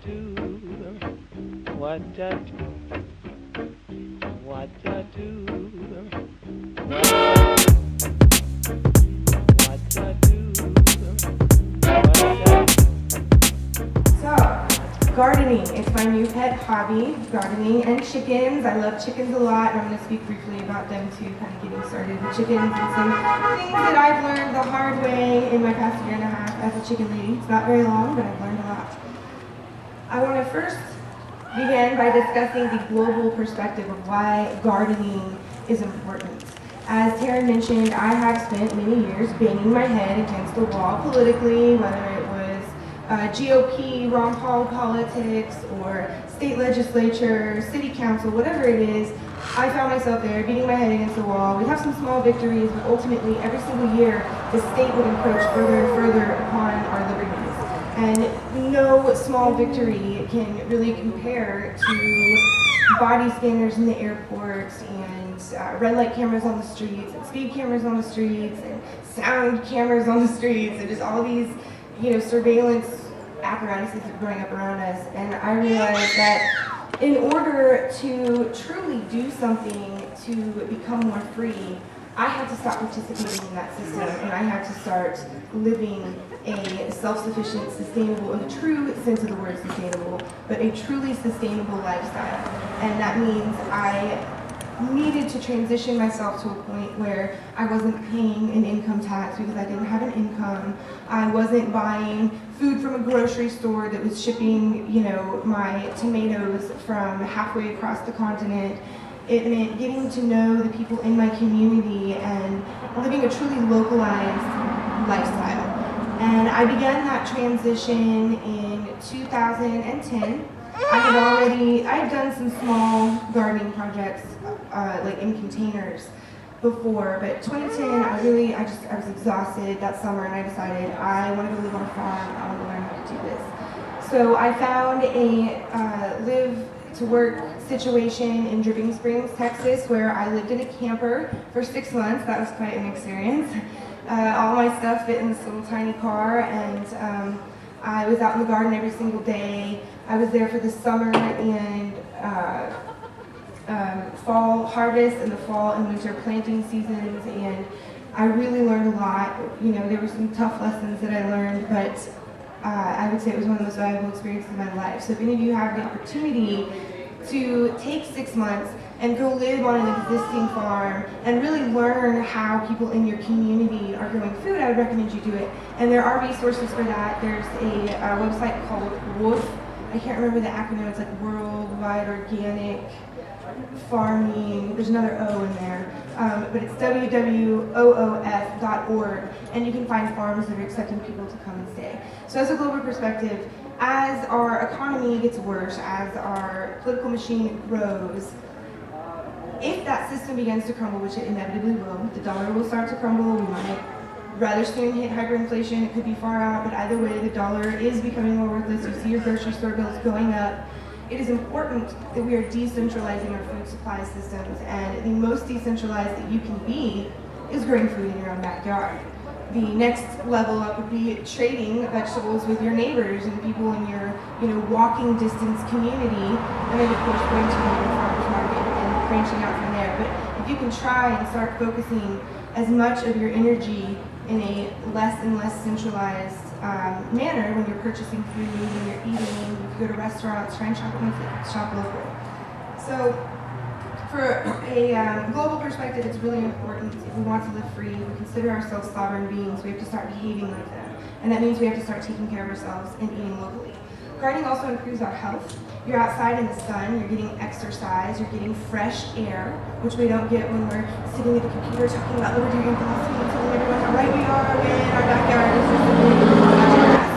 do, what I do, what I do, what I do, what I do. So, gardening is my new pet hobby, gardening and chickens. I love chickens a lot, and I'm going to speak briefly about them too, kind of getting started with chickens and some things that I've learned the hard way in my past year and a half as a chicken lady. It's not very long, but I've learned a lot. I want to first begin by discussing the global perspective of why gardening is important. As Taryn mentioned, I have spent many years banging my head against the wall politically, whether it was GOP, Ron Paul politics, or state legislature, city council, whatever it is. I found myself there beating my head against the wall. We'd have some small victories, but ultimately every single year the state would encroach further and further upon our liberties. And no small victory can really compare to body scanners in the airports and red light cameras on the streets and speed cameras on the streets and sound cameras on the streets and just all these, surveillance apparatuses that are growing up around us. And I realized that in order to truly do something to become more free, I had to stop participating in that system, and I had to start living a self-sufficient, sustainable, in the true sense of the word sustainable, but a truly sustainable lifestyle. And that means I needed to transition myself to a point where I wasn't paying an income tax because I didn't have an income. I wasn't buying food from a grocery store that was shipping, my tomatoes from halfway across the continent. It meant getting to know the people in my community and living a truly localized lifestyle. And I began that transition in 2010. I had done some small gardening projects, like in containers before, but 2010, I was exhausted that summer, and I decided I wanted to live on a farm. I wanted to learn how to do this. So I found a live-to-work situation in Dripping Springs, Texas, where I lived in a camper for 6 months. That was quite an experience. All my stuff fit in this little tiny car, and I was out in the garden every single day. I was there for the summer and fall harvest and the fall and winter planting seasons, and I really learned a lot. There were some tough lessons that I learned, but I would say it was one of the most valuable experiences of my life. So if any of you have the opportunity to take 6 months and go live on an existing farm and really learn how people in your community are growing food, I would recommend you do it. And there are resources for that. There's a website called WOOF. I can't remember the acronym. It's like Worldwide Organic Farming. There's another O in there. But it's wwoof.org, and you can find farms that are accepting people to come and stay. So as a global perspective, as our economy gets worse, as our political machine grows, if that system begins to crumble, which it inevitably will, the dollar will start to crumble. We might rather soon hit hyperinflation. It could be far out, but either way, the dollar is becoming more worthless. You see your grocery store bills going up. It is important that we are decentralizing our food supply systems, and the most decentralized that you can be is growing food in your own backyard. The next level up would be trading vegetables with your neighbors and people in your, walking distance community, and then of course going to your farmer's market and branching out from there. But if you can try and start focusing as much of your energy in a less and less centralized manner when you're purchasing food, when you're eating, if you go to restaurants, try and shop local. So for a global perspective, it's really important. If we want to live free, we consider ourselves sovereign beings, we have to start behaving like them. And that means we have to start taking care of ourselves and eating locally. Gardening also improves our health. You're outside in the sun, you're getting exercise, you're getting fresh air, which we don't get when we're sitting at the computer talking about libertarian philosophy and telling everyone how right we are when our backyard is just a big grass.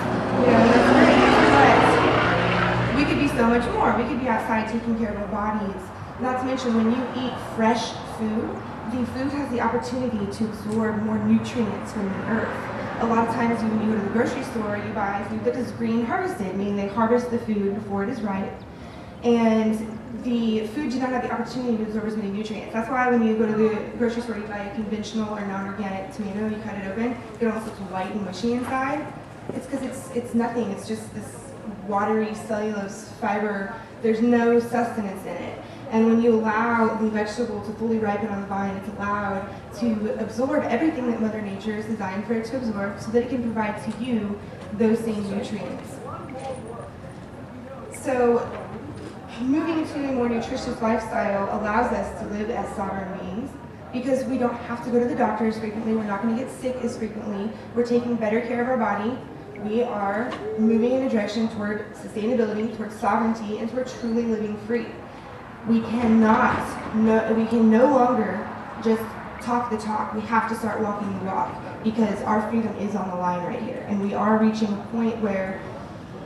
That's great, but we could be so much more. We could be outside taking care of our bodies. Not to mention, when you eat fresh food, the food has the opportunity to absorb more nutrients from the earth. A lot of times when you go to the grocery store, you buy food that is green harvested, meaning they harvest the food before it is ripe. And the food did not have the opportunity to absorb as many nutrients. That's why when you go to the grocery store, you buy a conventional or non-organic tomato, you cut it open, it almost looks white and mushy inside. It's because it's nothing, it's just this watery cellulose fiber. There's no sustenance in it. And when you allow the vegetable to fully ripen on the vine, it's allowed to absorb everything that Mother Nature is designed for it to absorb so that it can provide to you those same nutrients. So moving into a more nutritious lifestyle allows us to live as sovereign beings because we don't have to go to the doctor as frequently, we're not going to get sick as frequently, we're taking better care of our body, we are moving in a direction toward sustainability, toward sovereignty, and toward truly living free. We can no longer just talk the talk, we have to start walking the walk because our freedom is on the line right here, and we are reaching a point where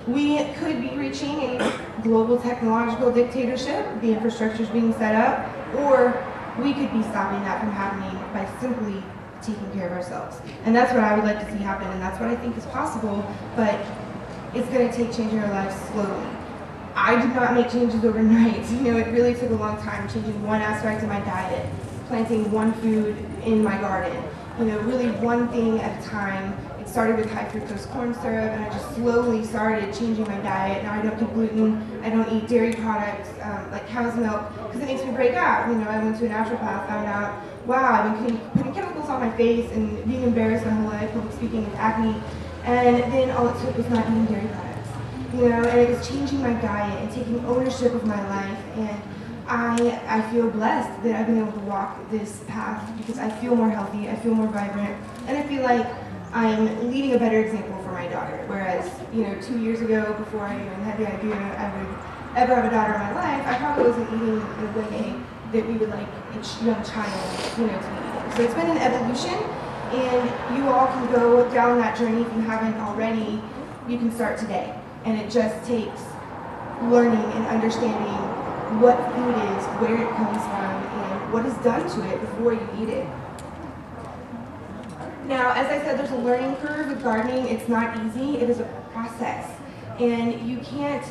we could be reaching a global technological dictatorship, the infrastructure is being set up, or we could be stopping that from happening by simply taking care of ourselves. And that's what I would like to see happen, and that's what I think is possible, but it's going to take changing our lives slowly. I did not make changes overnight. It really took a long time, changing one aspect of my diet, planting one food in my garden, really one thing at a time. It started with high fructose corn syrup, and I just slowly started changing my diet. Now I don't do gluten, I don't eat dairy products like cow's milk, because it makes me break out. I went to a naturopath, found out, wow, I've been putting chemicals on my face and being embarrassed my whole life, public speaking with acne, and then all it took was not eating dairy products. And it was changing my diet and taking ownership of my life, and I feel blessed that I've been able to walk this path because I feel more healthy, I feel more vibrant, and I feel like I'm leading a better example for my daughter. Whereas, 2 years ago, before I even had the idea I would ever have a daughter in my life, I probably wasn't eating in a way that we would like a young child, to be eating. So it's been an evolution, and you all can go down that journey if you haven't already. You can start today. And it just takes learning and understanding what food is, where it comes from, and what is done to it before you eat it. Now, as I said, there's a learning curve with gardening. It's not easy. It is a process. And you can't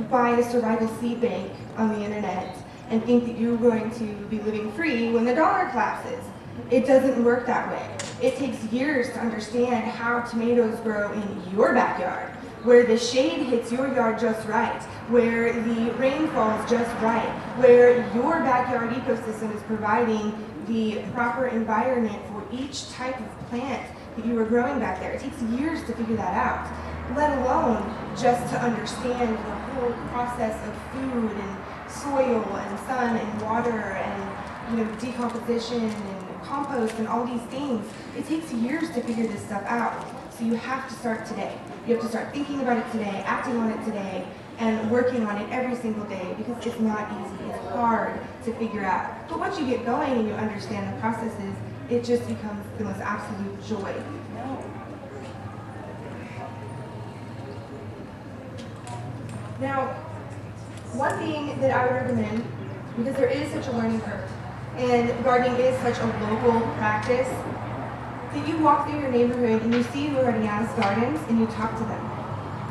buy a survival seed bank on the internet and think that you're going to be living free when the dollar collapses. It doesn't work that way. It takes years to understand how tomatoes grow in your backyard, where the shade hits your yard just right, where the rain falls just right, where your backyard ecosystem is providing the proper environment for each type of plant that you are growing back there. It takes years to figure that out, let alone just to understand the whole process of food and soil and sun and water and decomposition and compost and all these things. It takes years to figure this stuff out. So you have to start today. You have to start thinking about it today, acting on it today, and working on it every single day because it's not easy. It's hard to figure out. But once you get going and you understand the processes, it just becomes the most absolute joy. Now, one thing that I would recommend, because there is such a learning curve, and gardening is such a local practice, that you walk through your neighborhood and you see who already has gardens and you talk to them.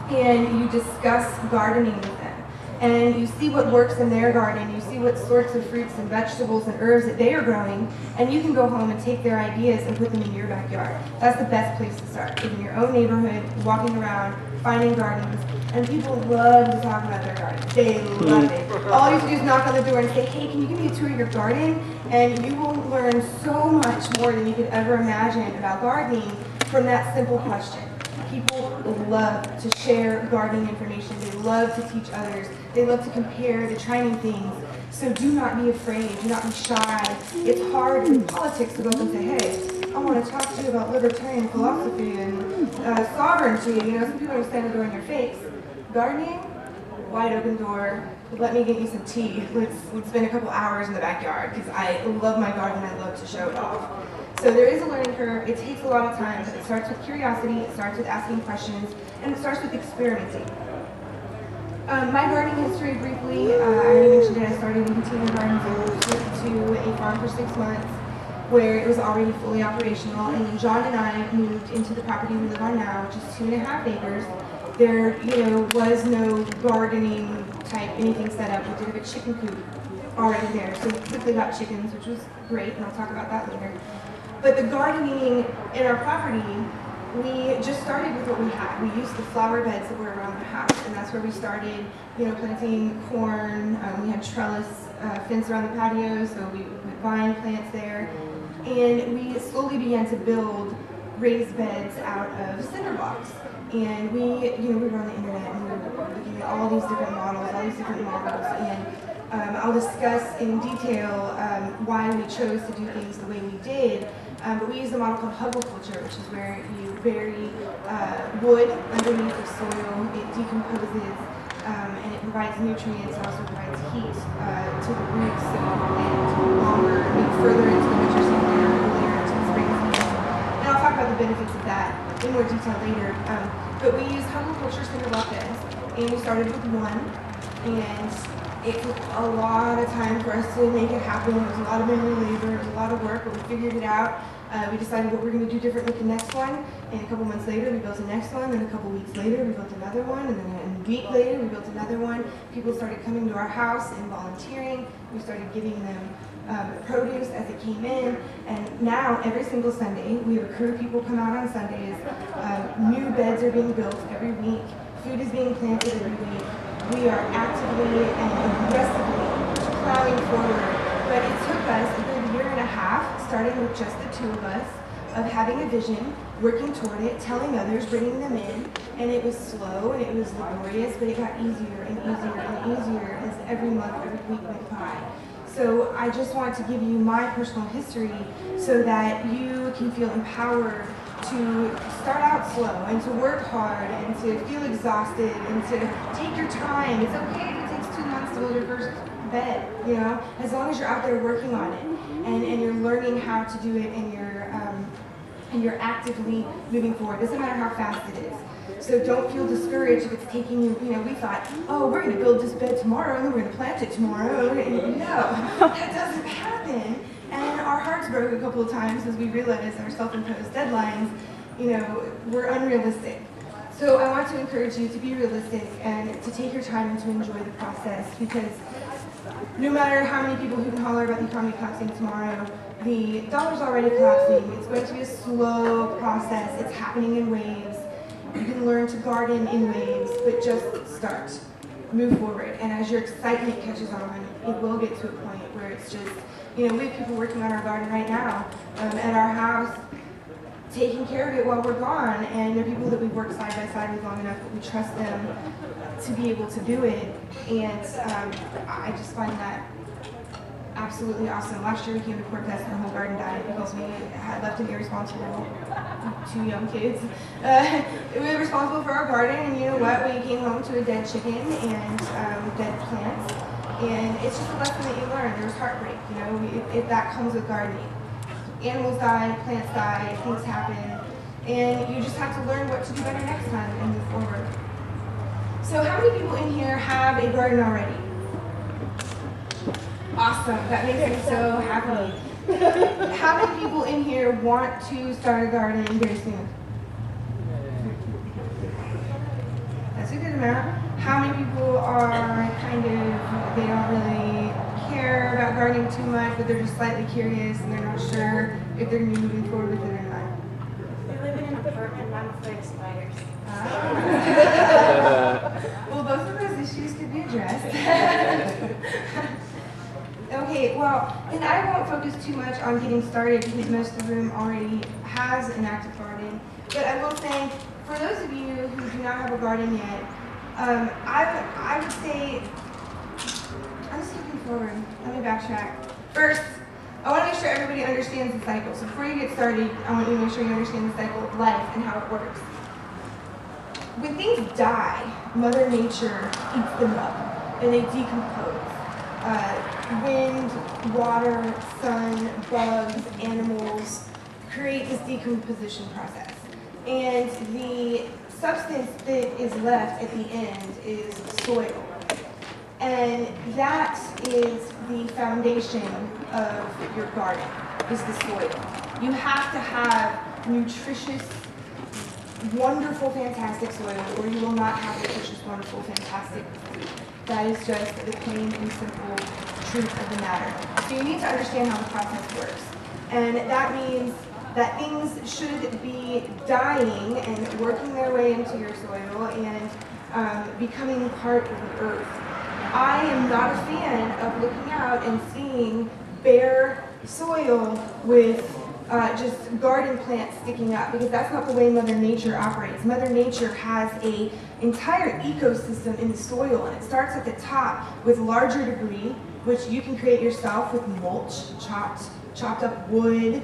And you discuss gardening with them. And you see what works in their garden, you see what sorts of fruits and vegetables and herbs that they are growing, and you can go home and take their ideas and put them in your backyard. That's the best place to start, in your own neighborhood, walking around, finding gardens, and people love to talk about their gardens. They love it. All you have to do is knock on the door and say, hey, can you give me a tour of your garden? And you will learn so much more than you could ever imagine about gardening from that simple question. People love to share gardening information. They love to teach others. They love to compare, to try new things. So do not be afraid. Do not be shy. It's hard in politics to go up and say, hey, I want to talk to you about libertarian philosophy and sovereignty. Some people are stand at the door in your face. Gardening, wide open door. Let me get you some tea. Let's spend a couple hours in the backyard because I love my garden. I love to show it off. So there is a learning curve. It takes a lot of time, but it starts with curiosity, it starts with asking questions, and it starts with experimenting. My gardening history, briefly, I already mentioned it. I started in container gardens and moved to a farm for 6 months where it was already fully operational. And then John and I moved into the property we live on now, which is 2.5 acres. There, was no gardening type anything set up. We did have a chicken coop already there, so we quickly got chickens, which was great, and I'll talk about that later. But the gardening in our property we just started with what we had. We used the flower beds that were around the house, and that's where we started, planting corn. We had trellis fence around the patio, so we put vine plants there. And we slowly began to build raised beds out of cinder blocks. And we were on the internet and we were looking at all these different models, and I'll discuss in detail why we chose to do things the way we did. But we use a model called hugelkultur, which is where you bury wood underneath the soil. It decomposes and it provides nutrients. It also provides heat to the roots so you can plant longer and further into the winter season or earlier into the spring season. And I'll talk about the benefits of that in more detail later. But we use hugelkultur cinder block beds, and we started with one. And it took a lot of time for us to make it happen. It was a lot of manual labor, it was a lot of work, but we figured it out. We decided what we're going to do different with the next one, and a couple months later we built the next one, then a couple weeks later we built another one, and then a week later we built another one. People started coming to our house and volunteering. We started giving them produce as it came in, and now every single Sunday we have a crew of people come out on Sundays. New beds are being built every week. Food is being planted every week. We are actively and aggressively plowing forward, but it took us a good year and a half, starting with just the two of us, of having a vision, working toward it, telling others, bringing them in, and it was slow and it was laborious, but it got easier and easier and easier as every month, every week went by. So I just want to give you my personal history so that you can feel empowered to start out slow and to work hard and to feel exhausted and to take your time. It's okay if it takes 2 months to build your first bed, as long as you're out there working on it and you're learning how to do it and you're actively moving forward. It doesn't matter how fast it is. So don't feel discouraged if it's taking you, we thought, oh, we're going to build this bed tomorrow and then we're going to plant it tomorrow. No, that doesn't happen. And our hearts broke a couple of times as we realized our self-imposed deadlines, were unrealistic. So I want to encourage you to be realistic and to take your time and to enjoy the process, because no matter how many people who can holler about the economy collapsing tomorrow, the dollar's already collapsing. It's going to be a slow process. It's happening in waves. You can learn to garden in waves, but just start. Move forward. And as your excitement catches on, it will get to a point where it's just, we have people working on our garden right now at our house, taking care of it while we're gone. And they're people that we've worked side by side with long enough that we trust them to be able to do it. And I just find that absolutely awesome. Last year we came to PorcFest and the whole garden died because we had left an irresponsible 2 young kids. We were responsible for our garden, and you know what? We came home to a dead chicken and dead plants. And it's just a lesson that you learn. There's heartbreak, if that comes with gardening. Animals die, plants die, things happen. And you just have to learn what to do better next time and move forward. So how many people in here have a garden already? Awesome, that makes me so happy. How many people in here want to start a garden very soon? That's a good amount. How many people are they don't really care about gardening too much, but they're just slightly curious and they're not sure if they're going to be moving forward with it or not? We live in an apartment, I'm afraid of spiders. Well, both of those issues could be addressed. Okay, well, and I won't focus too much on getting started because most of the room already has an active garden. But I will say, for those of you who do not have a garden yet, I would say, I'm skipping forward. Let me backtrack. First, I want to make sure everybody understands the cycle. So before you get started, I want you to make sure you understand the cycle of life and how it works. When things die, Mother Nature eats them up and they decompose. Wind, water, sun, bugs, animals create this decomposition process. And the substance that is left at the end is soil. And that is the foundation of your garden, is the soil. You have to have nutritious, wonderful, fantastic soil, or you will not have nutritious, wonderful, fantastic food. That is just the plain and simple truth of the matter. So you need to understand how the process works. And that means that things should be dying and working their way into your soil and becoming part of the earth. I am not a fan of looking out and seeing bare soil with just garden plants sticking up, because that's not the way Mother Nature operates. Mother Nature has an entire ecosystem in the soil, and it starts at the top with larger debris, which you can create yourself with mulch, chopped up wood,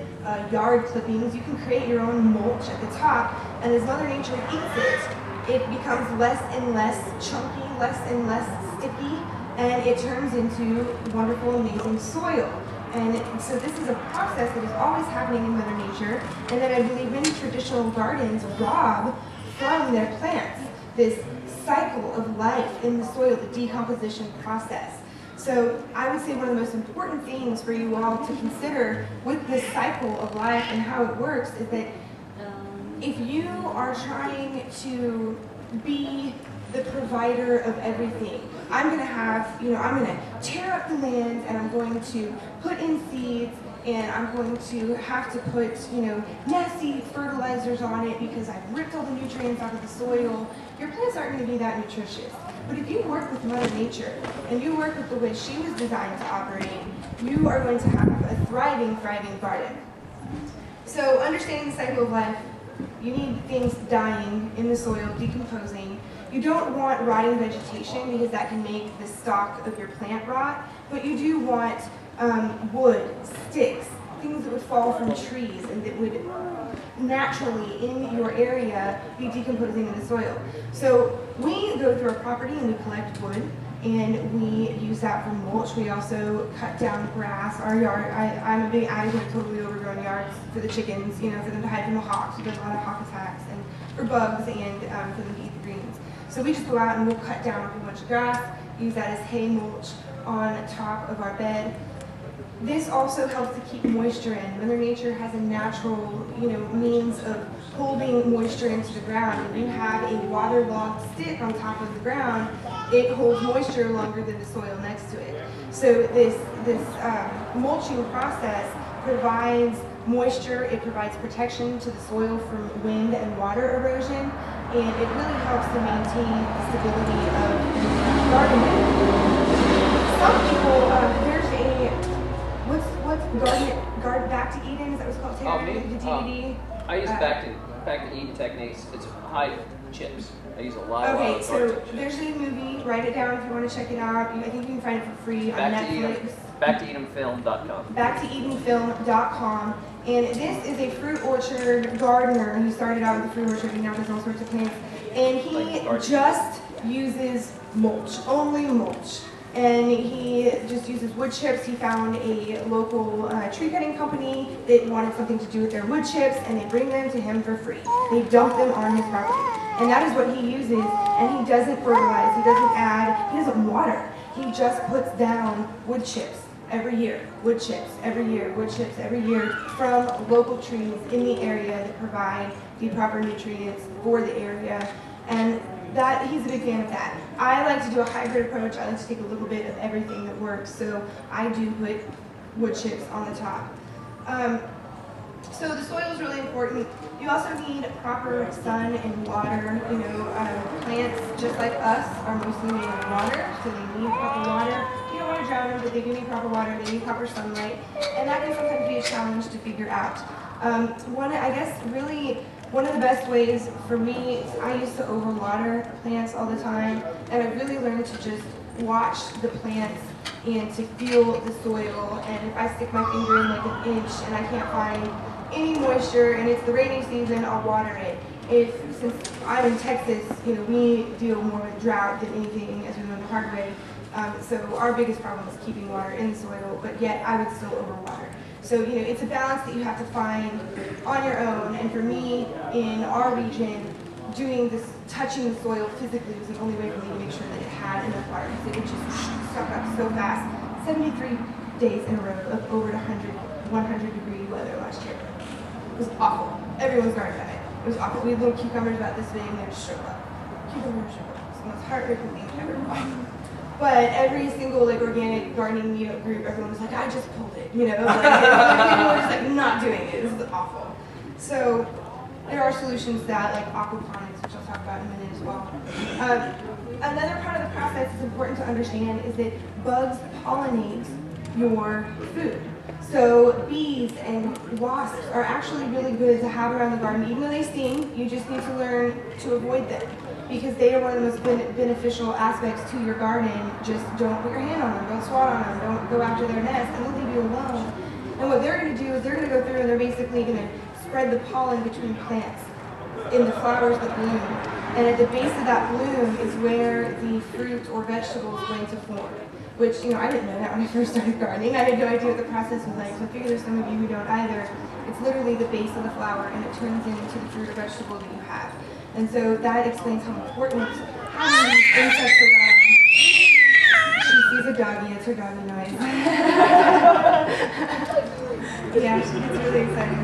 yard clippings. You can create your own mulch at the top, and as Mother Nature eats it, it becomes less and less chunky, less and less sticky, and it turns into wonderful, amazing soil. And so this is a process that is always happening in Mother Nature, and that I believe many traditional gardens rob from their plants, this cycle of life in the soil, the decomposition process. So I would say one of the most important things for you all to consider with this cycle of life and how it works is that if you are trying to be the provider of everything, I'm going to tear up the land, and I'm going to put in seeds, and I'm going to have to put, nasty fertilizers on it because I've ripped all the nutrients out of the soil. Your plants aren't going to be that nutritious. But if you work with Mother Nature, and you work with the way she was designed to operate, you are going to have a thriving garden. So understanding the cycle of life, you need things dying in the soil, decomposing. You don't want rotting vegetation because that can make the stalk of your plant rot, but you do want wood, sticks, things that would fall from trees and that would naturally in your area be decomposing in the soil. So we go through our property and we collect wood, and we use that for mulch. We also cut down grass. Our yard, I'm a big advocate of totally overgrown yards for the chickens, for them to hide from the hawks. There's a lot of hawk attacks, and for bugs, and for them to eat the greens. So we just go out and we'll cut down a whole bunch of grass, use that as hay mulch on top of our bed. This also helps to keep moisture in. Mother Nature has a natural, means of holding moisture into the ground. When you have a waterlogged stick on top of the ground, it holds moisture longer than the soil next to it. So this mulching process provides moisture, it provides protection to the soil from wind and water erosion, and it really helps to maintain the stability of the garden bed. Some people, there's a Garden Back to Eden, is that what's called, Taylor? The DVD? I use back to Eden techniques. It's high chips. I use a lot of Okay, so chips. there's a movie, write it down if you want to check it out. I think you can find it for free on Netflix. BackToEdenFilm.com. BackToEdenFilm.com. And this is a fruit orchard gardener who started out with a fruit orchard and now does all sorts of plants. And he just uses mulch, only mulch. And he just uses wood chips. He found a local tree cutting company that wanted something to do with their wood chips, and they bring them to him for free. They dump them on his property. And that is what he uses, and he doesn't fertilize, he doesn't water. He just puts down wood chips every year, wood chips every year, wood chips every year from local trees in the area that provide the proper nutrients for the area. And that he's a big fan of that. I like to do a hybrid approach. I like to take a little bit of everything that works. So I do put wood chips on the top. So the soil is really important. You also need proper sun and water. Plants, just like us, are mostly made of water, so they need proper water. You don't want to drown them, but they do need proper water. They need proper sunlight, and that can sometimes be a challenge to figure out. One of the best ways for me is I used to overwater plants all the time, and I really learned to just watch the plants and to feel the soil. And if I stick my finger in like an inch and I can't find any moisture and it's the rainy season, I'll water it. Since I'm in Texas, we deal more with drought than anything, as we learned the hard way. So our biggest problem is keeping water in the soil, but yet I would still overwater. So, it's a balance that you have to find on your own. And for me, in our region, doing this, touching the soil physically was the only way for me to make sure that it had enough water, because it would just suck up so fast. 73 days in a row of over 100-degree weather last year. It was awful. Everyone's garden died. It was awful. We had little cucumbers about this big, and they just shriveled up. Cucumbers shriveled up. It's the most heartbreaking thing ever. But every single organic gardening group, everyone was like, I just pulled it, people were just not doing it. This is awful. So there are solutions to that, like aquaponics, which I'll talk about in a minute as well. Another part of the process that's important to understand is that bugs pollinate your food. So bees and wasps are actually really good to have around the garden. Even though they sting, you just need to learn to avoid them because they are one of the most beneficial aspects to your garden. Just don't put your hand on them, don't swat on them, don't go after their nest, and they'll leave you alone. And what they're going to do is they're going to go through and they're basically going to spread the pollen between plants in the flowers that bloom. And at the base of that bloom is where the fruit or vegetable is going to form. Which, I didn't know that when I first started gardening. I had no idea what the process was like, so I figure there's some of you who don't either. It's literally the base of the flower, and it turns into the fruit or vegetable that you have. And so that explains how important having these insects around. She sees a doggy, it's her doggy noise. Yeah, she gets really excited.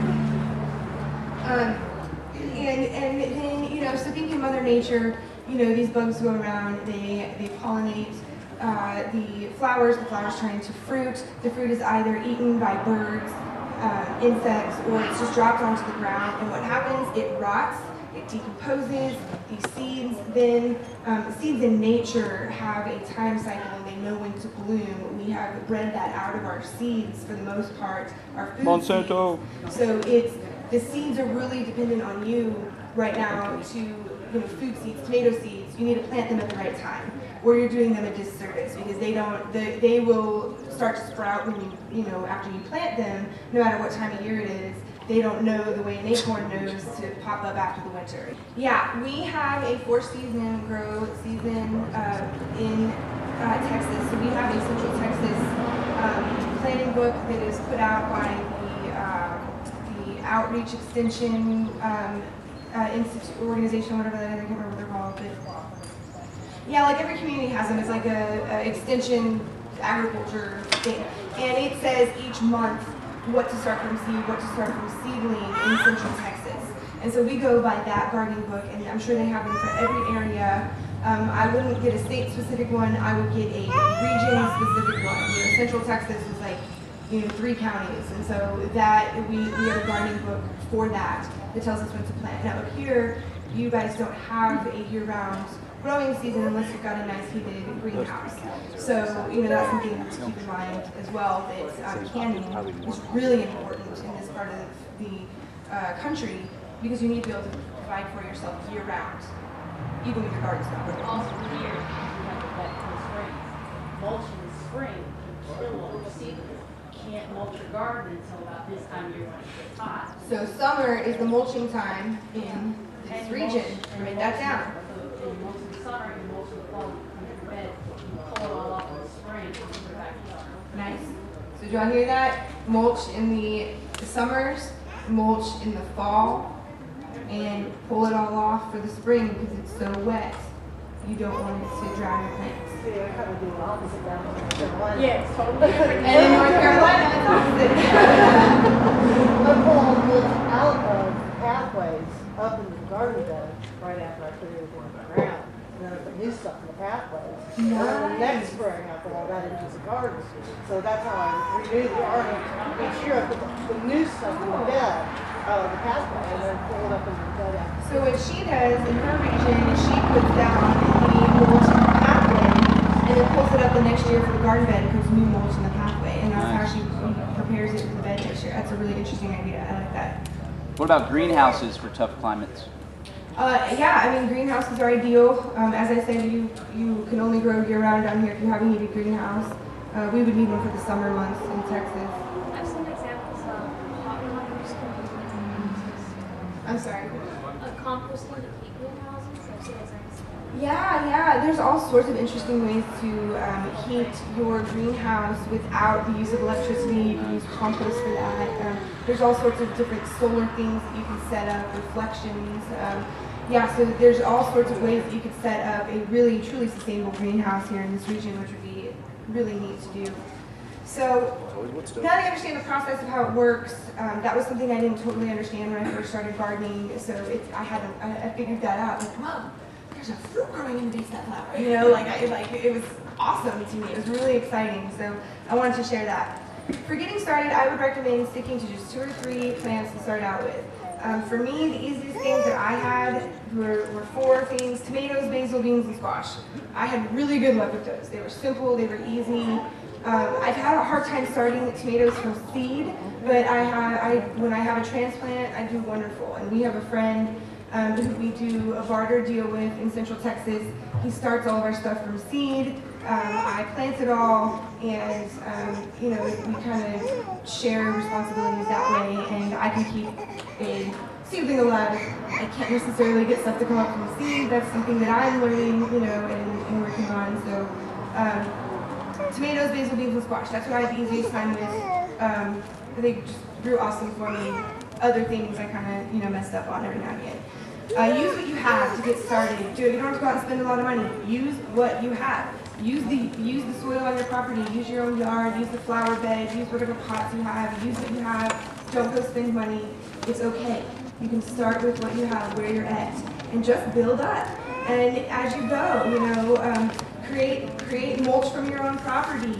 And then, so thinking of Mother Nature, these bugs go around, they pollinate the flowers turn into fruit. The fruit is either eaten by birds, insects, or it's just dropped onto the ground. And what happens, it rots, it decomposes, these seeds then, seeds in nature have a time cycle and they know when to bloom. We have bred that out of our seeds for the most part, our food Monsanto. seeds. So the seeds are really dependent on you right now to, food seeds, tomato seeds, you need to plant them at the right time, or you're doing them a disservice because they will start to sprout when after you plant them, no matter what time of year it is. They don't know the way an acorn knows to pop up after the winter. Yeah, we have a 4-season grow season in Texas. So we have a Central Texas planning book that is put out by the Outreach Extension Institute organization, whatever that is. I can't remember what they're called. But yeah, like every community has them. It's like a extension agriculture thing, and it says each month what to start from seed, what to start from seedling in Central Texas. And so we go by that gardening book, and I'm sure they have them for every area. I wouldn't get a state-specific one. I would get a region-specific one. Central Texas is like 3 counties, and so that we have a gardening book for that tells us when to plant. Now up here, you guys don't have a year-round growing season unless you've got a nice heated greenhouse. So that's something to keep in mind as well. That canning is really important in this part of the country because you need to be able to provide for yourself year-round, even when your garden's not growing. Also here, you have to wet in the spring. Mulch in the spring, still mulch seed. Can't mulch your garden until about this time of year when it gets hot. So summer is the mulching time in this region. Write that down. You mulch in the summer, you mulch in the fall, you come to bed, you pull it all off in the spring, and put it back in the summer. Nice. So do y'all hear that? Mulch in the summers, mulch in the fall, and pull it all off for the spring because it's so wet. You don't want it to drown your plants. See, I kind of do the opposite down in North Carolina. Yeah, it's totally different. And in North Carolina, it's opposite. I pull all the wood out of pathways up into the garden bed right after I put everything in the ground. And then I put new stuff in the pathways. And then the next spring I put all that into the garden. So that's how I renew the garden. Each year I put the new stuff in the bed out of the pathway and then pull it up into the bed after. So what she does in her region is she puts down the mulch in the pathway and then pulls it up the next year for the garden bed and puts new mulch in the pathway. And that's how she prepares it for the bed next year. That's a really interesting idea. I like that. What about greenhouses for tough climates? Yeah, I mean, greenhouses are ideal. As I said, you can only grow year-round down here if you have a heated greenhouse. We would need one for the summer months in Texas. I've seen examples of hot composting. I'm sorry. Composting to heat greenhouses. I've seen examples. Yeah, there's all sorts of interesting ways to heat your greenhouse without the use of electricity. You can use compost for that. There's all sorts of different solar things that you can set up, reflections. So there's all sorts of ways that you could set up a really, truly sustainable greenhouse here in this region, which would be really neat to do. So now that I understand the process of how it works, that was something I didn't totally understand when I first started gardening. So I figured that out. Like, wow, there's a fruit growing in the base of that flower. It was awesome to me. It was really exciting. So I wanted to share that. For getting started, I would recommend sticking to just 2 or 3 plants to start out with. For me, the easiest things that I had were 4 things: tomatoes, basil, beans, and squash. I had really good luck with those. They were simple, they were easy. I've had a hard time starting the tomatoes from seed, but when I have a transplant, I do wonderful. And we have a friend who we do a barter deal with in Central Texas. He starts all of our stuff from seed. I plant it all, and we kind of share responsibilities that way. And I can keep a seedling alive. I can't necessarily get stuff to come up from seed. That's something that I'm learning, and working on. So. Tomatoes, basil, beans, and squash. That's what I had the easiest time with. They just grew awesome for me. Other things I kind of messed up on every now and again. Use what you have to get started. You don't have to go out and spend a lot of money. Use what you have. Use the soil on your property. Use your own yard. Use the flower bed. Use whatever pots you have. Use what you have. Don't go spend money. It's okay. You can start with what you have, where you're at, and just build up. And as you go, create mulch from your own property.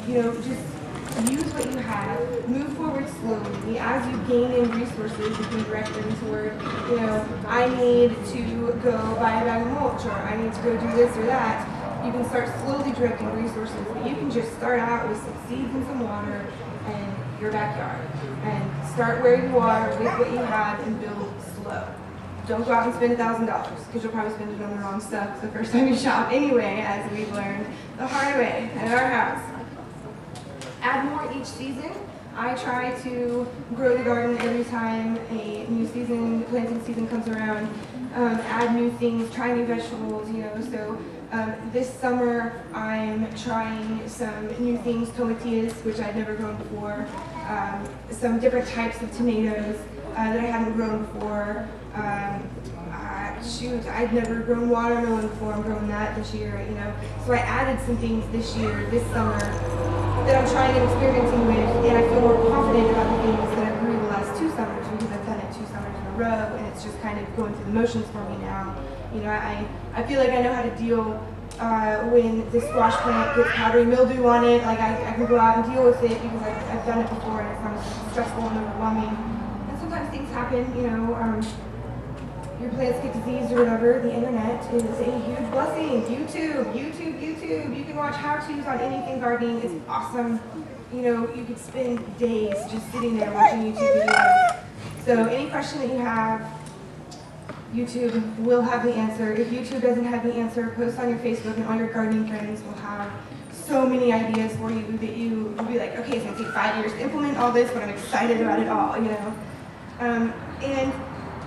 Just use what you have. Move forward slowly. As you gain in resources, you can direct them toward, I need to go buy a bag of mulch, or I need to go do this or that. You can start slowly directing resources, but you can just start out with some seeds and some water and your backyard. And start where you are with what you have and build slow. Don't go out and spend $1,000, because you'll probably spend it on the wrong stuff the first time you shop anyway, as we've learned the hard way at our house. Add more each season. I try to grow the garden every time a new season, planting season comes around. Add new things, try new vegetables, So this summer I'm trying some new things, tomatillas, which I'd never grown before, some different types of tomatoes that I hadn't grown before. I'd never grown watermelon before. I'm growing that this year, So I added some things this summer, that I'm trying and experimenting with, and I feel more confident about the things that I grew the last 2 summers, because I've done it 2 summers in a row, and it's just kind of going through the motions for me now. I feel like I know how to deal when the squash plant gets powdery mildew on it. Like I can go out and deal with it because I've done it before, and it's not as stressful and overwhelming. And sometimes things happen, your plants get diseased or whatever. The internet is a huge blessing. YouTube. You can watch how-tos on anything gardening. It's awesome. You could spend days just sitting there watching YouTube videos. So any question that you have, YouTube will have the answer. If YouTube doesn't have the answer, post on your Facebook, and all your gardening friends will have so many ideas for you that you will be like, okay, it's going to take 5 years to implement all this, but I'm excited about it all, And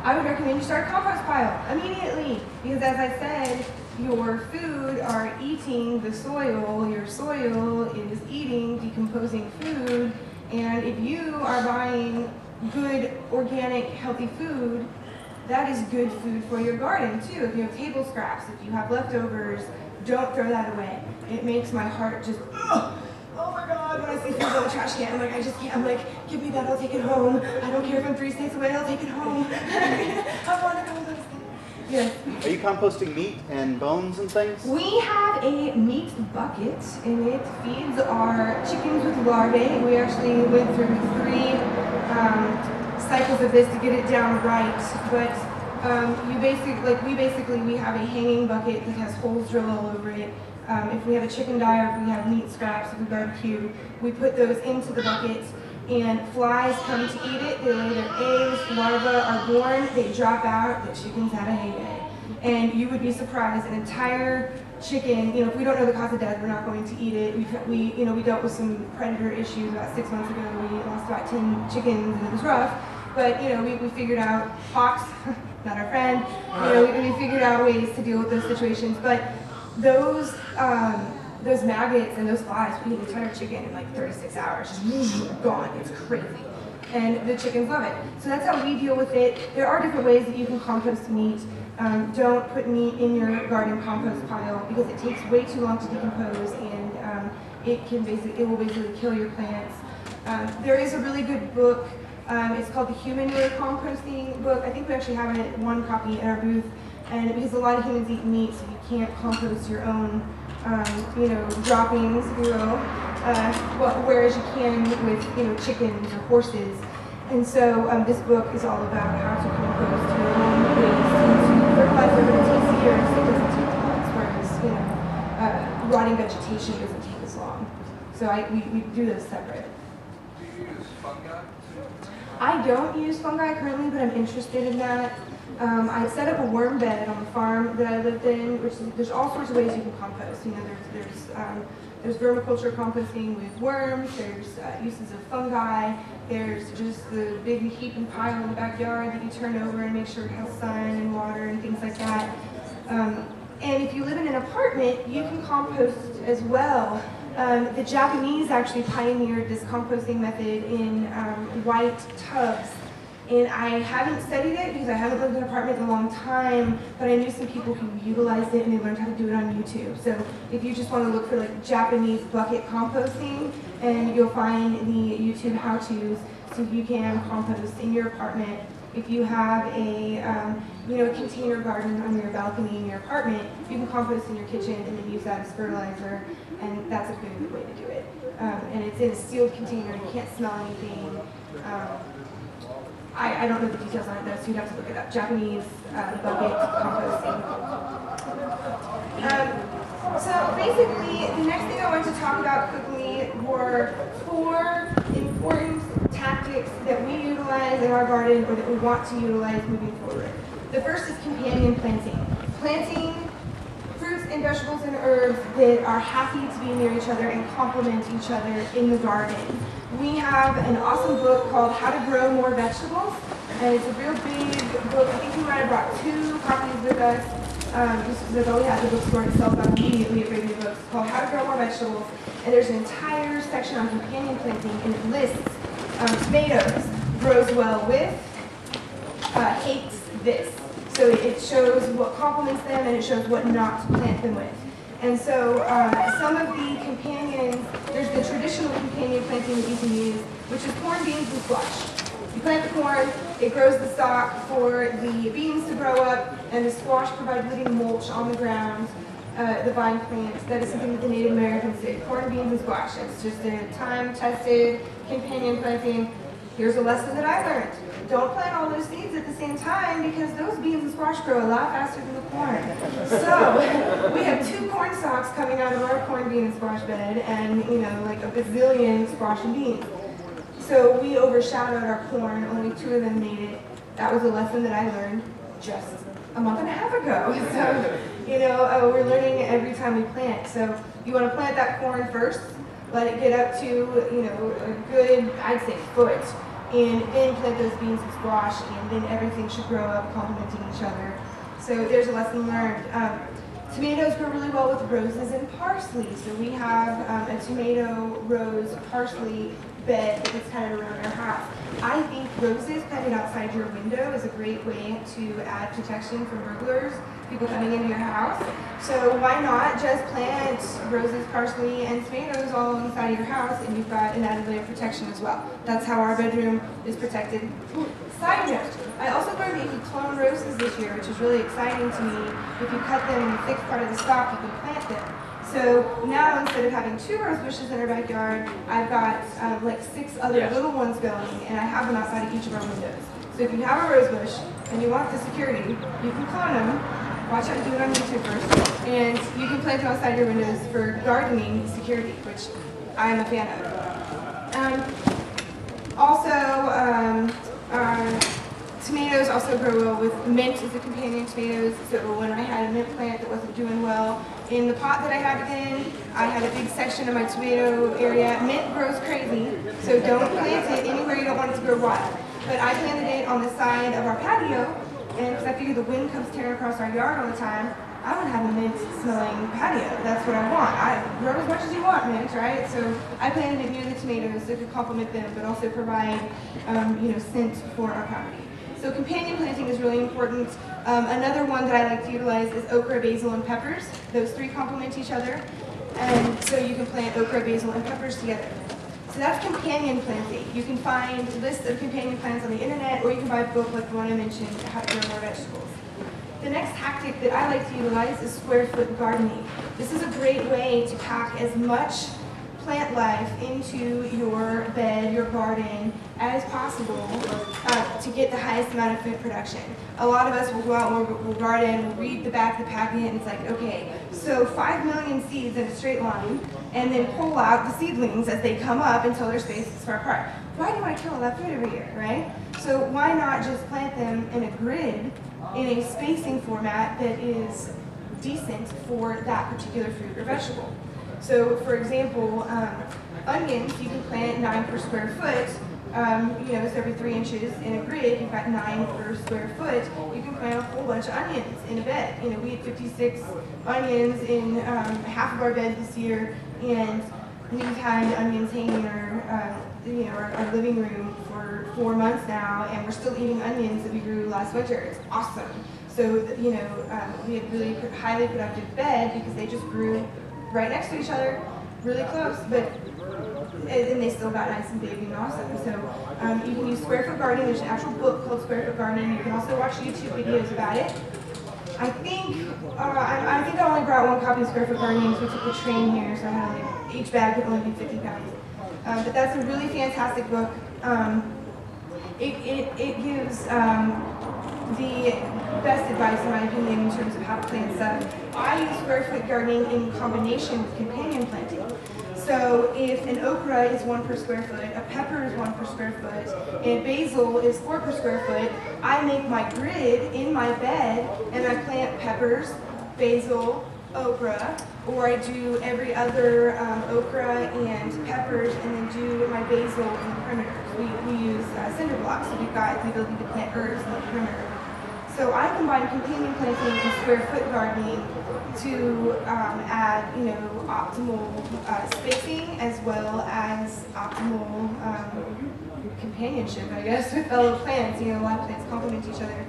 I would recommend you start a compost pile immediately, because as I said, your food are eating the soil, your soil is eating decomposing food, and if you are buying good, organic, healthy food, that is good food for your garden too. If you have table scraps, if you have leftovers, don't throw that away. It makes my heart just, oh my God, when I see things on the trash can, I just can't. I'm like, give me that, I'll take it home. I don't care if I'm 3 states away, I'll take it home. I want to go those things. Yes. Are you composting meat and bones and things? We have a meat bucket, and it feeds our chickens with larvae. We actually went through 3 cycles of this to get it down right, but we have a hanging bucket that has holes drilled all over it. If we have a chicken die, or if we have meat scraps, if we barbecue, we put those into the bucket, and flies come to eat it. They lay their eggs, larvae are born, they drop out, the chickens have a heyday. And you would be surprised, an entire chicken, if we don't know the cause of death, we're not going to eat it. We dealt with some predator issues about 6 months ago. We lost about 10 chickens, and it was rough. But we figured out, hawks, not our friend. We figured out ways to deal with those situations. But those maggots and those flies, we eat an entire chicken in like 36 hours, just gone. It's crazy. And the chickens love it. So that's how we deal with it. There are different ways that you can compost meat. Don't put meat in your garden compost pile, because it takes way too long to decompose, and it will basically kill your plants. There is a really good book. It's called the Humanure Composting book. I think we actually have it, 1 copy at our booth. And because a lot of humans eat meat, so you can't compost your own, droppings, if you will. Whereas you can with, chickens or horses. And so this book is all about how to compost your own waste into fertilizer, but it takes years, it doesn't take months, whereas, rotting vegetation doesn't take as long. So we do those separate. Do you use fungi? I don't use fungi currently, but I'm interested in that. I set up a worm bed on the farm that I lived in, which there's all sorts of ways you can compost. There's vermiculture composting with worms, there's uses of fungi, there's just the big heap and pile in the backyard that you turn over and make sure it has sun and water and things like that. And if you live in an apartment, you can compost as well. The Japanese actually pioneered this composting method in white tubs. And I haven't studied it because I haven't lived in an apartment in a long time, but I knew some people who utilized it and they learned how to do it on YouTube. So if you just want to look for like Japanese bucket composting, and you'll find the YouTube how-tos so you can compost in your apartment. If you have a a container garden on your balcony in your apartment, you can compost in your kitchen and then use that as fertilizer, and that's a good way to do it. And it's in a sealed container, you can't smell anything. I don't know the details on it though, so you'd have to look it up. Japanese bucket composting. So basically, the next thing I want to talk about quickly were 4 important tactics that we utilize in our garden or that we want to utilize moving forward. The first is companion planting. Planting fruits and vegetables and herbs that are happy to be near each other and complement each other in the garden. We have an awesome book called How to Grow More Vegetables, and it's a real big book. I think we might have brought 2 copies with us, just because that's all we had. The bookstore itself got immediately at Regular Books, called How to Grow More Vegetables, and there's an entire section on companion planting, and it lists tomatoes grows well with, hates this. So it shows what complements them and it shows what not to plant them with. And so some of the companions, there's the traditional companion planting that you can use, which is corn, beans, and squash. You plant the corn, it grows the stalk for the beans to grow up, and the squash provides living mulch on the ground, the vine plants. That is something that the Native Americans did, corn, beans, and squash. It's just a time-tested companion planting. Here's a lesson that I learned. Don't plant all those seeds at the same time because those beans and squash grow a lot faster than the corn. So we have 2 corn stalks coming out of our corn, bean, and squash bed, and like a bazillion squash and beans. So we overshadowed our corn. Only 2 of them made it. That was a lesson that I learned just a month and a half ago. So we're learning every time we plant. So you want to plant that corn first, let it get up to a good, I'd say, foot. And then plant those beans and squash, and then everything should grow up complementing each other. So there's a lesson learned. Tomatoes grow really well with roses and parsley. So we have a tomato, rose, parsley bed that's kind of around our house. I think roses planted outside your window is a great way to add protection from burglars, people coming into your house. So why not just plant roses, parsley, and tomatoes all inside of your house, and you've got an added layer of protection as well. That's how our bedroom is protected. Side note, I also learned that you can clone roses this year, which is really exciting to me. If you cut them in the thick part of the stalk, you can plant them. So now instead of having 2 rose bushes in our backyard, I've got like 6 other little ones going, and I have them outside of each of our windows. So if you have a rose bush and you want the security, you can clone them. Watch out, do it on YouTube first. And you can plant them outside your windows for gardening security, which I am a fan of. Tomatoes also grow well with mint as a companion tomatoes. So when I had a mint plant that wasn't doing well, in the pot that I had it in, I had a big section of my tomato area. Mint grows crazy, so don't plant it anywhere you don't want it to grow wild. But I planted it on the side of our patio, and because I figured the wind comes tearing across our yard all the time, I want to have a mint-smelling patio. That's what I want. I grow as much as you want, mint, right? So I planted it near the tomatoes so it could complement them, but also provide, scent for our property. So companion planting is really important. Another one that I like to utilize is okra, basil, and peppers. Those 3 complement each other, and so you can plant okra, basil, and peppers together. So that's companion planting. You can find lists of companion plants on the internet, or you can buy a book like the one I mentioned, How to Grow More Vegetables. The next tactic that I like to utilize is square foot gardening. This is a great way to pack as much plant life into your bed, your garden, as possible to get the highest amount of food production. A lot of us will go out and we'll garden, we'll read the back of the packet, and it's like, okay, so 5 million seeds in a straight line, and then pull out the seedlings as they come up until they're spaced as far apart. Why do you want to kill all that food every year, right? So why not just plant them in a grid in a spacing format that is decent for that particular fruit or vegetable? So for example, onions, you can plant 9 per square foot. So every 3 inches in a grid, you've got 9 per square foot. You can plant a whole bunch of onions in a bed. We had 56 onions in half of our bed this year, and we've had onions hanging in our living room for 4 months now, and we're still eating onions that we grew last winter. It's awesome. So, we had really highly productive bed because they just grew right next to each other, really close, and they still got nice and big and awesome. So you can use square foot gardening. There's an actual book called Square Foot Gardening. You can also watch YouTube videos about it. I think I only brought 1 copy of Square Foot Gardening because we took the train here, so I had each bag could only be 50 pounds. But that's a really fantastic book. It gives the best advice, in my opinion, in terms of how to plant stuff. I use square foot gardening in combination with companion planting. So if an okra is 1 per square foot, a pepper is 1 per square foot, and basil is 4 per square foot, I make my grid in my bed and I plant peppers, basil, okra, or I do every other okra and peppers and then do my basil in the perimeters. We use cinder blocks, so we've got the ability to plant herbs in the perimeter. So I combine companion planting and square foot gardening to add, optimal spacing as well as optimal companionship, I guess, with fellow plants. A lot of plants complement each other.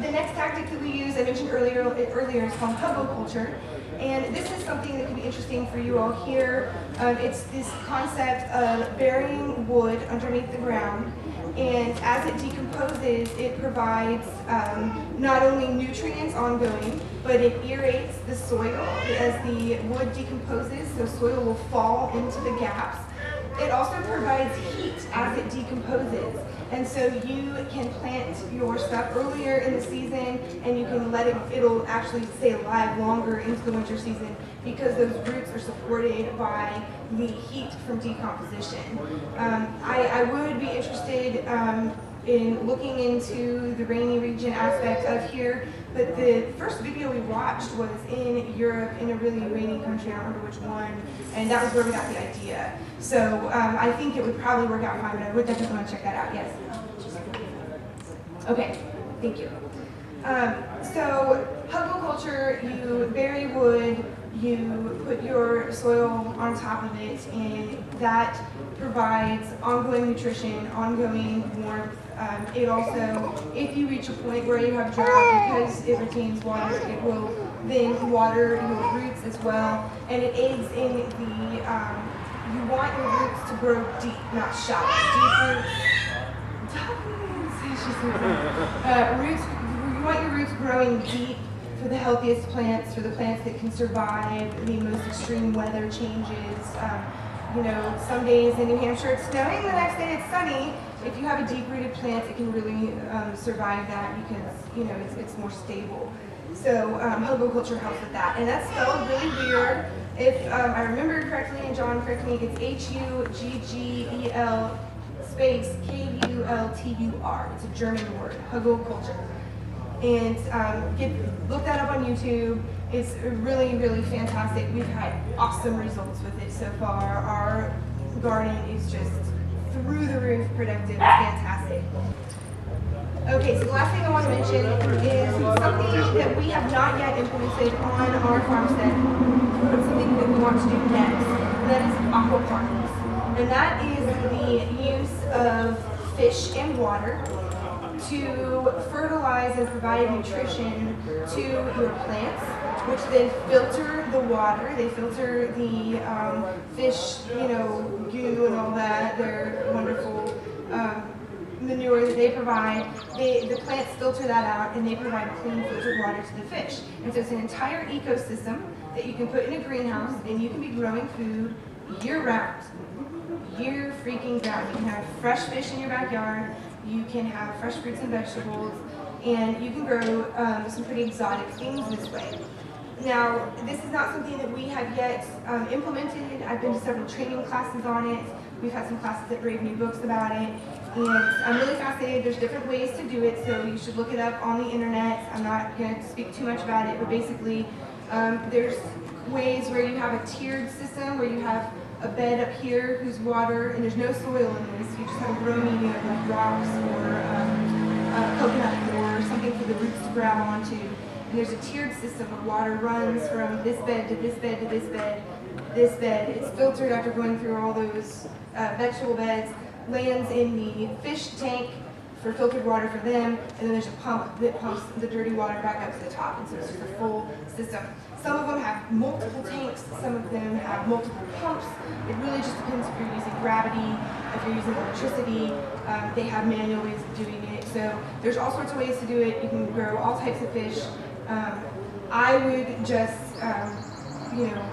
The next tactic that we use, I mentioned earlier, is called hugelkultur. And this is something that could be interesting for you all here. It's this concept of burying wood underneath the ground, and as it decomposes, it provides not only nutrients ongoing, but it aerates the soil as the wood decomposes, so soil will fall into the gaps. It also provides heat as it decomposes, and so you can plant your stuff earlier in the season, and you can it'll actually stay alive longer into the winter season because those roots are supported by the heat from decomposition. I would be interested in looking into the rainy region aspect of here, but the first video we watched was in Europe, in a really rainy country, I don't remember which one, and that was where we got the idea. So I think it would probably work out fine, but I would definitely want to check that out, yes? Okay, thank you. So hugelkultur, you bury wood, you put your soil on top of it, and that provides ongoing nutrition, ongoing warmth. It also, if you reach a point where you have drought, because it retains water, it will then water your roots as well, and it aids in the, you want your roots to grow deep, not shallow. Deep roots, you want your roots growing deep for the healthiest plants, for the plants that can survive the most extreme weather changes. Some days in New Hampshire it's snowing, the next day it's sunny. If you have a deep-rooted plant, it can really survive that because it's more stable. So hugelkultur helps with that, and that's spelled really weird. If I remember correctly, and John, correct me, it's Huggel space Kultur. It's a German word, hugelkultur. And look that up on YouTube. It's really, really fantastic. We've had awesome results with it so far. Our garden is just through the roof productive. It's fantastic. Okay, so the last thing I want to mention is something that we have not yet implemented on our farmstead, but something that we want to do next, and that is aquaponics. And that is the use of fish and water to fertilize and provide nutrition to your plants, which then filter the water. They filter the fish, goo and all that, their wonderful manure that they provide. The plants filter that out, and they provide clean filtered water to the fish. And so it's an entire ecosystem that you can put in a greenhouse, and you can be growing food year-round. Year freaking round. You can have fresh fish in your backyard. You can have fresh fruits and vegetables, and you can grow some pretty exotic things this way. Now, this is not something that we have yet implemented. I've been to several training classes on it. We've had some classes at Brave New Books about it, and I'm really fascinated. There's different ways to do it, so you should look it up on the internet. I'm not going to speak too much about it, but basically, there's ways where you have a tiered system, where you have a bed up here whose water, and there's no soil in this, you just have a grow medium like rocks or coconut or something for the roots to grab onto. And there's a tiered system where water runs from this bed to this bed to this bed, this bed. It's filtered after going through all those vegetable beds, lands in the fish tank for filtered water for them, and then there's a pump that pumps the dirty water back up to the top, and so it's just a full system. Some of them have multiple tanks, some of them have multiple pumps. It really just depends if you're using gravity, if you're using electricity. They have manual ways of doing it. So there's all sorts of ways to do it. You can grow all types of fish. I would just, you know,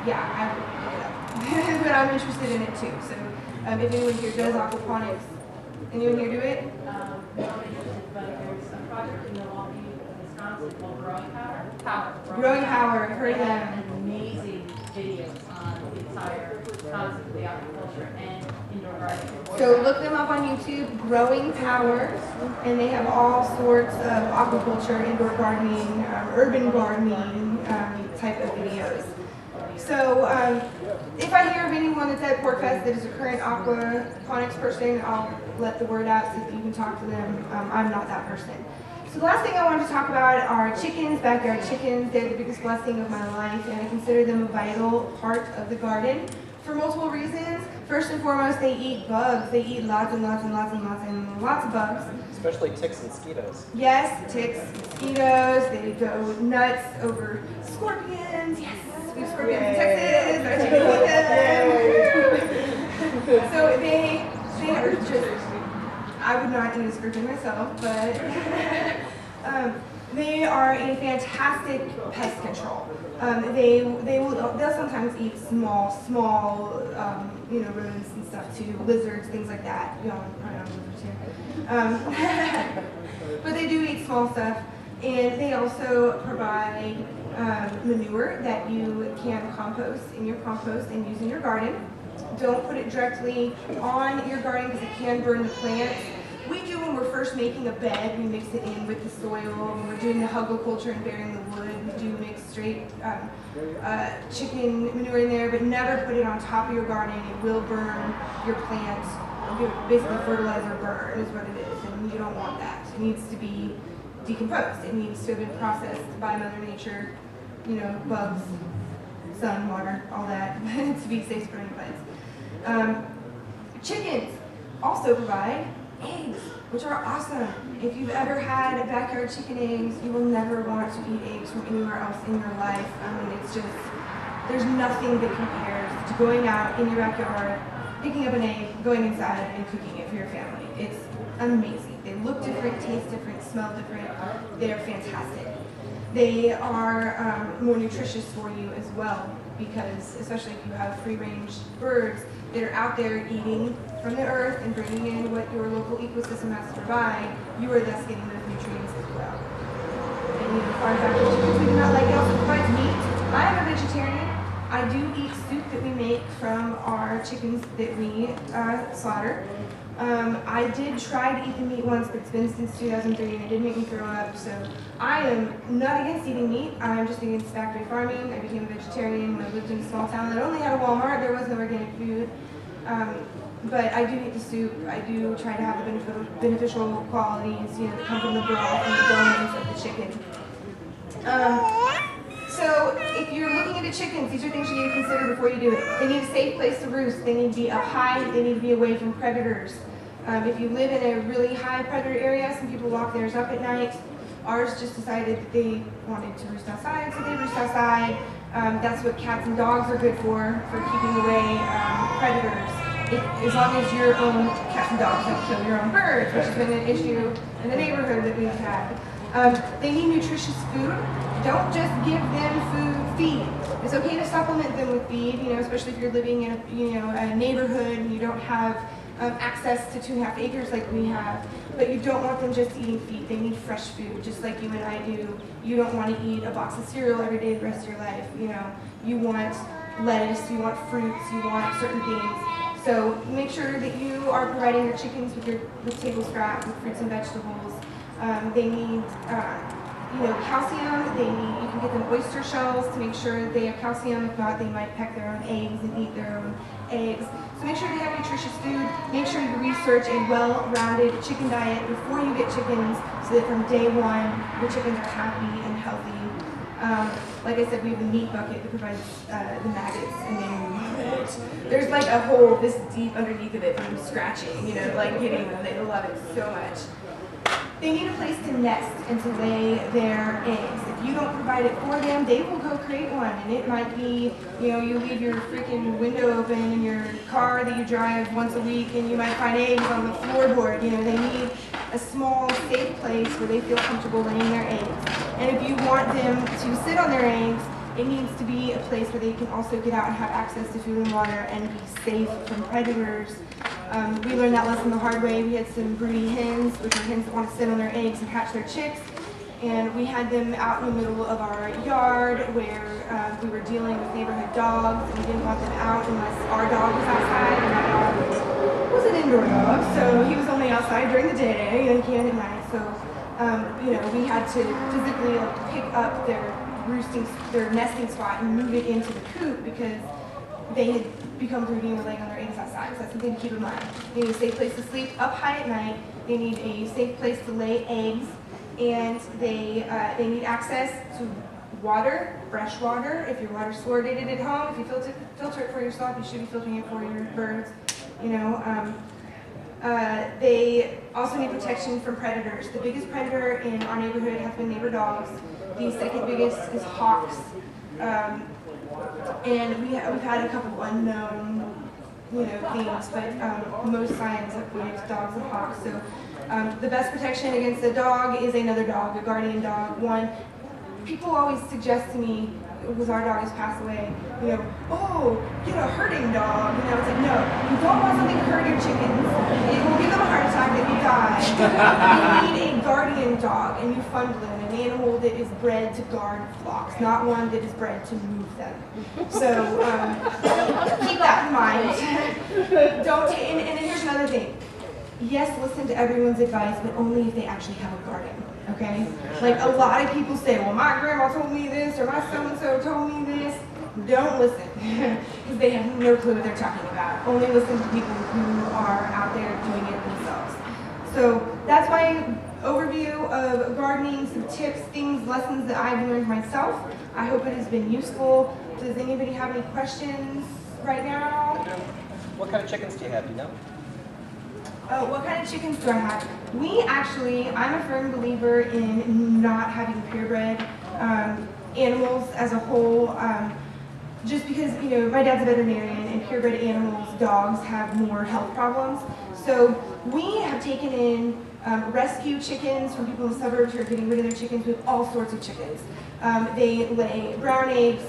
yeah, I would look it up. But I'm interested in it too. So if anyone here does aquaponics, anyone here do it? But there's a project in Milwaukee, Wisconsin called Growing Power. Growing Power, I've heard They that. have amazing videos on the entire concept of the aquaculture and indoor gardening. So look them up on YouTube, Growing Power, and they have all sorts of aquaculture, indoor gardening, urban gardening type of videos. So if I hear of anyone that's at PorcFest that is a current aquaponics person, I'll let the word out so that you can talk to them. I'm not that person. So the last thing I wanted to talk about are chickens, backyard chickens. They're the biggest blessing of my life, and I consider them a vital part of the garden for multiple reasons. First and foremost, they eat bugs. They eat lots and lots and lots and lots and lots of bugs. Especially ticks and mosquitoes. Yes, ticks, mosquitoes. They go nuts over scorpions. Yes, we have scorpions in Texas. Our chickens eat them. So they are just, I would not eat a scorpion myself, but they are a fantastic pest control. They'll sometimes eat small rodents and stuff too, lizards, things like that. You know, I don't know lizards here. But they do eat small stuff, and they also provide manure that you can compost in your compost and use in your garden. Don't put it directly on your garden because it can burn the plants. We do when we're first making a bed, we mix it in with the soil. When we're doing the hugelkultur and burying the wood, we do mix straight chicken manure in there, but never put it on top of your garden. It will burn your plants. Basically fertilizer burn is what it is, and you don't want that. It needs to be decomposed. It needs to have been processed by Mother Nature, you know, bugs, sun, water, all that, to be safe for any plants. Chickens also provide eggs, which are awesome. If you've ever had backyard chicken eggs, you will never want to eat eggs from anywhere else in your life. I mean, it's just, there's nothing that compares to going out in your backyard, picking up an egg, going inside, and cooking it for your family. It's amazing. They look different, taste different, smell different. They're fantastic. They are more nutritious for you as well, because especially if you have free-range birds that are out there eating from the earth and bringing in what your local ecosystem has to provide, you are thus getting those nutrients as well. And you know, fun fact, chickens we do not like, it also provides meat. I am a vegetarian. I do eat soup that we make from our chickens that we slaughter. I did try to eat the meat once, but it's been since 2003 and it did make me throw up. So I am not against eating meat. I'm just against factory farming. I became a vegetarian when I lived in a small town that only had a Walmart. There was no organic food. But I do eat the soup. I do try to have the beneficial qualities, you know, that come from the broth and the bones of the chicken. So if you're looking into chickens, these are things you need to consider before you do it. They need a safe place to roost. They need to be up high. They need to be away from predators. If you live in a really high predator area, some people lock theirs up at night. Ours just decided that they wanted to roost outside, so they roost outside. That's what cats and dogs are good for keeping away predators. As long as your own cats and dogs don't kill your own birds, which has been an issue in the neighborhood that we've had. They need nutritious food. Don't just give them feed. It's okay to supplement them with feed, especially if you're living in a neighborhood and you don't have access to 2.5 acres like we have. But you don't want them just eating feed. They need fresh food, just like you and I do. You don't want to eat a box of cereal every day the rest of your life. You want lettuce, you want fruits, you want certain things. So make sure that you are providing your chickens with table scraps, with fruits and vegetables. They need calcium. You can get them oyster shells to make sure they have calcium. If not, they might peck their own eggs and eat their own eggs. So make sure they have nutritious food. Make sure you research a well-rounded chicken diet before you get chickens so that from day one, your chickens are happy and healthy. Like I said, we have a meat bucket that provides the maggots, and then there's like a hole this deep underneath of it from scratching, like hitting them. They love it so much. They need a place to nest and to lay their eggs. If you don't provide it for them, they will go create one. And it might be, you leave your freaking window open in your car that you drive once a week and you might find eggs on the floorboard. They need a small, safe place where they feel comfortable laying their eggs. And if you want them to sit on their eggs, it needs to be a place where they can also get out and have access to food and water and be safe from predators. We learned that lesson the hard way. We had some broody hens, which are hens that want to sit on their eggs and hatch their chicks. And we had them out in the middle of our yard where we were dealing with neighborhood dogs, and we didn't want them out unless our dog was outside, and our dog was an indoor dog, so he was only outside during the day, and he came at night. So, we had to physically pick up their nesting spot and move it into the coop because they had become broody and were laying on their eggs outside. So that's something to keep in mind. They need a safe place to sleep up high at night. They need a safe place to lay eggs, and they need access to water, fresh water. If your water's fluoridated at home, if you filter it for yourself, you should be filtering it for your birds. They also need protection from predators. The biggest predator in our neighborhood has been neighbor dogs. The second biggest is hawks. And we've had a couple of unknown, things, but most signs have pointed to dogs and hawks. So the best protection against a dog is another dog, a guardian dog. People always suggest to me, because our dog has passed away, oh, get a herding dog. It's like, no, you don't want something to hurt your chickens. It will give them a heart attack if you die. You need a guardian dog, and you fund them, an animal that is bred to guard flocks, not one that is bred to move them. So keep that in mind. And here's another thing. Yes, listen to everyone's advice, but only if they actually have a garden. Okay? Like a lot of people say, well, my grandma told me this, or my so-and-so told me this. Don't listen, because they have no clue what they're talking about. Only listen to people who are out there doing it themselves. So that's my overview of gardening, some tips, things, lessons that I've learned myself. I hope it has been useful. Does anybody have any questions right now? What kind of chickens do you have? Do you know? Oh, what kind of chickens do I have? I'm a firm believer in not having purebred animals as a whole, just because, my dad's a veterinarian, and purebred animals, dogs, have more health problems. So we have taken in rescue chickens from people in the suburbs who are getting rid of their chickens. We have all sorts of chickens. They lay brown eggs,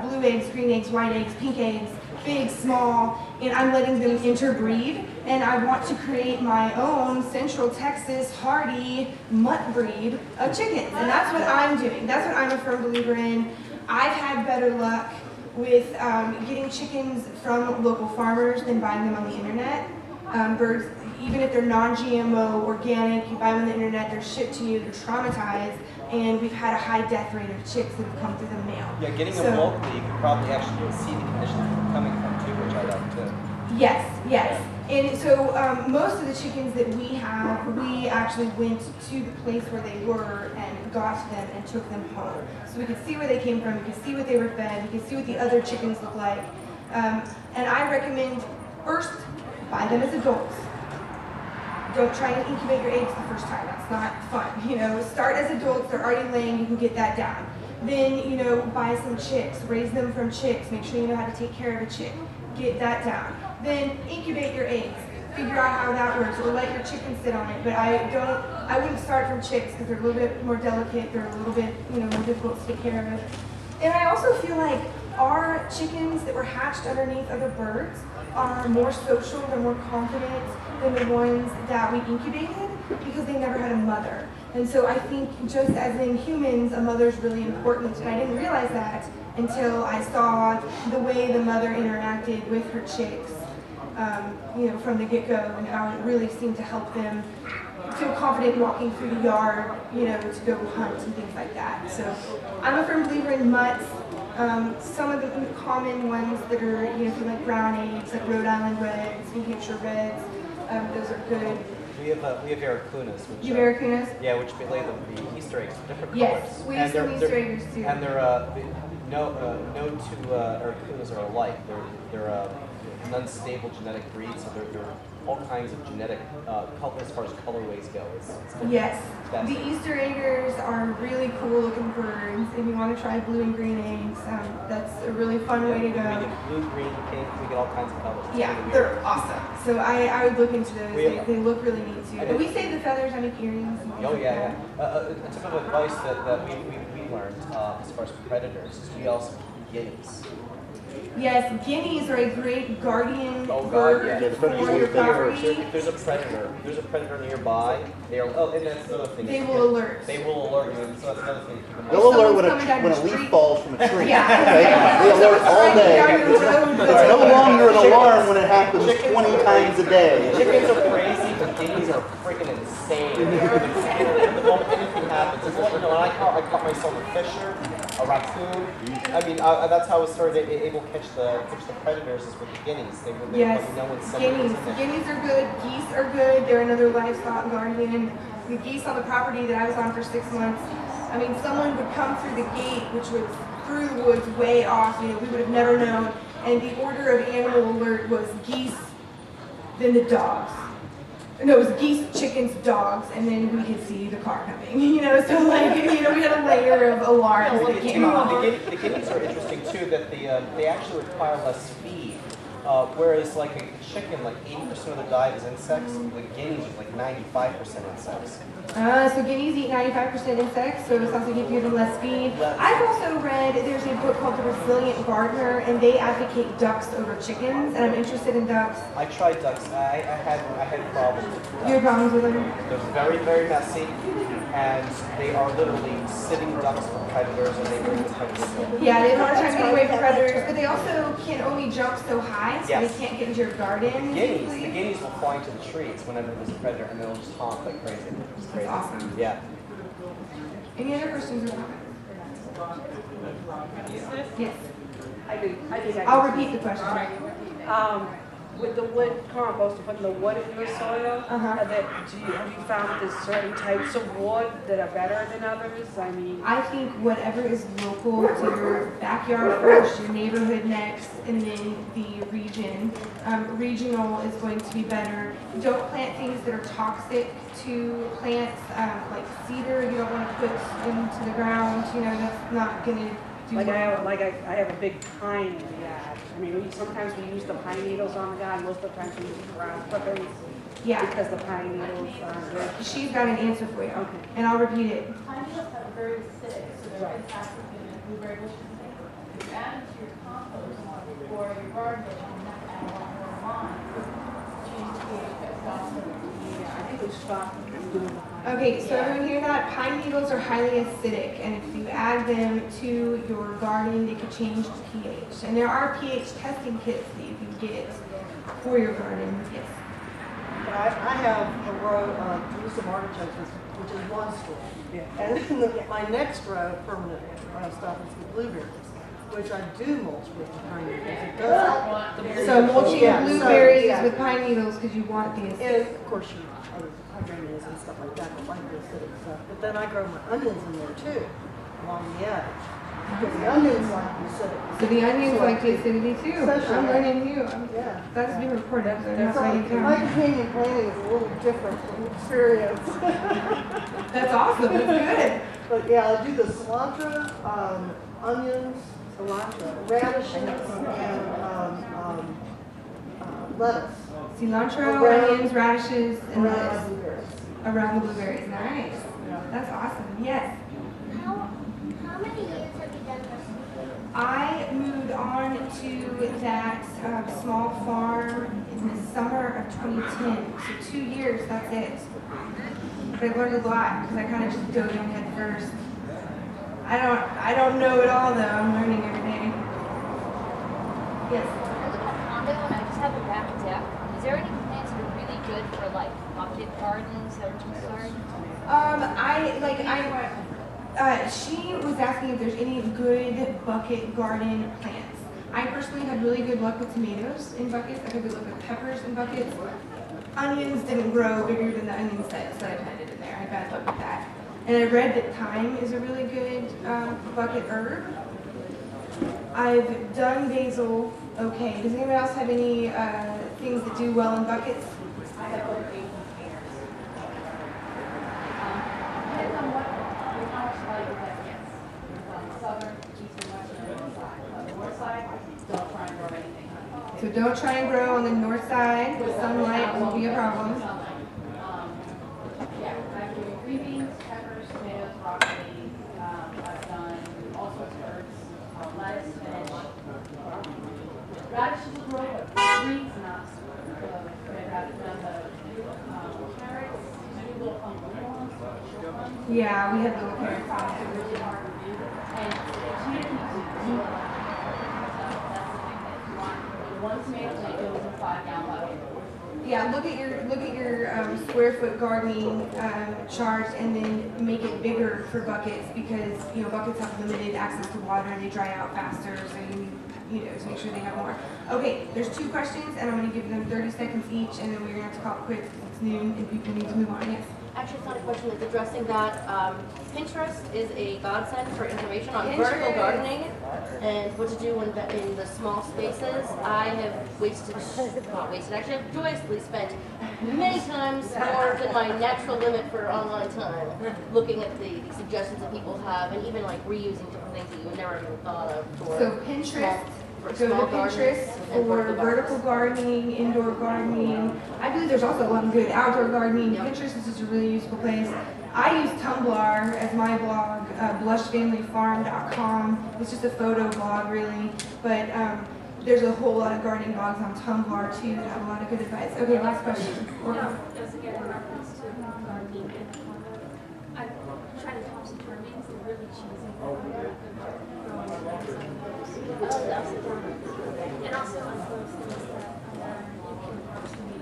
blue eggs, green eggs, white eggs, pink eggs, big, small, and I'm letting them interbreed, and I want to create my own Central Texas hardy mutt breed of chickens, and that's what I'm doing. That's what I'm a firm believer in. I've had better luck with getting chickens from local farmers than buying them on the internet. Birds, even if they're non-GMO, organic, you buy them on the internet, they're shipped to you, they're traumatized, and we've had a high death rate of chicks that have come through the mail. Yeah, getting them locally, you can probably actually see the conditions they're coming from too, which I like too. Yes. And so most of the chickens that we have, we actually went to the place where they were and got them and took them home. So we could see where they came from, we could see what they were fed, we could see what the other chickens look like. And I recommend, first, buy them as adults. Don't try and incubate your eggs the first time. That's not fun. Start as adults. They're already laying. You can get that down. Then, buy some chicks. Raise them from chicks. Make sure you know how to take care of a chick. Get that down. Then incubate your eggs. Figure out how that works. Or let your chicken sit on it. But I wouldn't start from chicks because they're a little bit more delicate. They're a little bit, more difficult to take care of. And I also feel like our chickens that were hatched underneath other birds are more social, they're more confident than the ones that we incubated because they never had a mother. And so I think just as in humans, a mother's really important, and I didn't realize that until I saw the way the mother interacted with her chicks, from the get-go, and how it really seemed to help them feel confident walking through the yard, to go hunt and things like that. So I'm a firm believer in mutts. Some of the common ones that are, like brown eggs, like Rhode Island Reds, New Hampshire Reds, those are good. We have Aracunas. You have Aracunas? Yeah, which we lay the Easter eggs different yes, colors. we have some Easter eggs too. And no two Aracunas are alike. They're an unstable genetic breed, so they're all kinds of genetic, as far as colorways go. It's yes, the Easter eggers are really cool looking birds. If you want to try blue and green eggs, that's a really fun way to go. We get blue, green, pink, we get all kinds of colors. Yeah, really they're awesome. So I would look into those. They look really neat too. And But we save the feathers, I make earrings. And Oh things yeah, like that. A tip of advice that we learned as far as predators is we also keep guineas. Yes, guineas are a great guardian Oh God, bird yeah. for your property. If there's a predator nearby, they are. Oh, and that's another thing. They will alert. They will alert you. So that's another thing to keep in mind. They'll alert when Someone's coming down when the a leaf street. falls from a tree. Yeah. Okay? They alert all day. Down your road, It's no longer an alarm when it happens 20 times a day. Chickens are crazy, but guineas are freaking insane. The moment anything happens, it's like, when I caught myself a fisher, a raccoon. I mean, that's how I was started able to catch the predators is with the guineas. They Yes, let me know when somebody guineas. was in there. Guineas are good. Geese are good. They're another livestock guardian. The geese on the property that I was on for 6 months, I mean, someone would come through the gate, which was through the woods way off, we would have never known. And the order of animal alert was geese, then the dogs. No, it was geese, chickens, dogs, and then we could see the car coming. So like, we had a layer of alarms that came off. The guineas are interesting too, that they actually require less feed. Whereas like a chicken, like 80% of their diet is insects, like guineas are like 95% insects. So guineas eat 95% insects, so it sounds like you give them less feed. I've also read, there's a book called The Resilient Gardener, and they advocate ducks over chickens, and I'm interested in ducks. I tried ducks. I had problems with ducks. You have problems with them? They're very, very messy, and they are literally sitting ducks for predators, and they bring the predators in. Yeah, they have a hard time getting away from predators, but they also can only jump so high, so Yes. they can't get into your garden. The usually. guineas will fly into the trees whenever there's a predator, and they'll just honk like crazy. It's crazy. That's awesome. Yeah. Any other questions or comments? Yes. I do. I think I I'll can. repeat the question. With the wood compost, putting the wood in your soil, have you found that there's certain types of wood that are better than others? I mean, I think whatever is local to your backyard first, your neighborhood next, and then the region. Regional is going to be better. Don't plant things that are toxic to plants, like cedar. You don't want to put into the ground. That's not going to do I well. have a big pine in the yard. I mean, sometimes we use the pine needles on the garden. Most of the times we use ground clippings. Yeah. Because the pine needles are good. She's got an answer for you. Okay. And I'll repeat it. Pine needles have a very acidic, so they're very African and blueberry bushes. If you add it to your compost or your garden bed, you have to add a lot more lime. Change the pH also. Yeah, I think we stopped doing the pine. Okay, so everyone hear that? Pine needles are highly acidic, and if you add them to your garden, they could change the pH. And there are pH testing kits that you can get for your garden. Yes. But I have a row of Jerusalem artichokes, which is one store. Yeah. And then my next row of permanent stuff is the blueberries, which I do mulch with the pine needles. It does. So mulching Yeah, blueberries yeah. with pine needles because you want the acidic. And of course, other hydrangeas and stuff like that, but like the acidic stuff. But then I grow my onions in there too, along the edge. Because the onions like the acidic. So the onions like the acidity too. Especially- I'm learning new. Yeah. That's being recorded. So I'm not So writing it my down. companion planting is a little different from experience. That's awesome. That's good. But yeah, I do the cilantro, onions, radishes, and lettuce. Cilantro, Around- onions, radishes, and Around lettuce. blueberries. Around the blueberries. Nice. That's awesome. Yes. How many years have you done this? I moved on to that small farm in the summer of 2010. So 2 years, that's it. But I learned a lot because I kind of just dove in head first. I don't know it all though. I'm learning every day. Yes. I live in a condo and I just have a back deck. Is there any plants that are really good for like bucket gardens or concerned? She was asking if there's any good bucket garden plants. I personally had really good luck with tomatoes in buckets. I had good luck with peppers in buckets. Onions didn't grow bigger than the onion sets that I planted in there. I had bad luck with that. And I read that thyme is a really good bucket herb. I've done basil okay. Does anyone else have any things that do well in buckets? I have both Asian containers. Depends on how much light your deck gets. Southern, eastern, western, and north side. On the north side, don't try and grow anything. So don't try and grow on the north side. The sunlight will be a problem. Yeah, I've given green beans, peppers, tomatoes, broccoli. I've done all sorts of herbs, lettuce, spinach. Radishes will grow, but greens not. I've done the carrots, little fungal ones, short ones. Yeah, we have little carrots. They're really hard to do. And tomato keeps you alive. So that's the thing that you want. One tomato plant goes in a 5-gallon bucket. Yeah, look at your square foot gardening chart and then make it bigger for buckets because buckets have limited access to water and they dry out faster. So you to make sure they have more. Okay, there's 2 questions and I'm going to give them 30 seconds each and then we're going to have to call it quits because it's noon and people need to move on. Yes. Actually, it's not a question, it's addressing that. Pinterest is a godsend for information on vertical gardening and what to do in the small spaces. I have actually I've joyously spent many times more than my natural limit for online time looking at the suggestions that people have and even like reusing different things that you would never even thought of for So Pinterest. Go to Pinterest for vertical gardening, indoor gardening. I believe there's also a lot of good outdoor gardening. Yep. Pinterest is just a really useful place. I use Tumblr as my blog, blushfamilyfarm.com. It's just a photo blog, really. But there's a whole lot of gardening blogs on Tumblr, too, that have a lot of good advice. Okay, last question. Just again in reference to gardening and I tried to compost termites. They're really cheesy. And also on those things that you can partially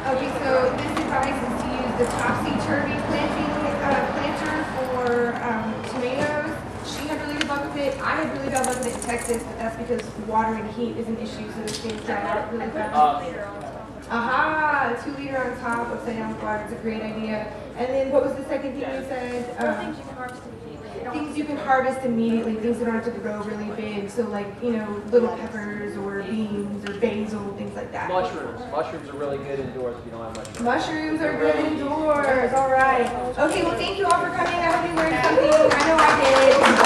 Okay, so this advice is to use the topsy-turvy planter for tomatoes. She had really good luck with it. I had really bad luck with it in Texas, but that's because water and heat is an issue, so those things dry out really fast. Aha, 2 liter on top, upside down water. It's a great idea. And then what was the second thing you said? things you can harvest immediately. Things you can harvest immediately, things that don't have to grow really big. So like, little peppers or beans or basil, things like that. Mushrooms. Mushrooms are really good indoors if you don't have mushrooms. Mushrooms are good indoors. All right. Okay, well, thank you all for coming. I hope you learned something. I know I did.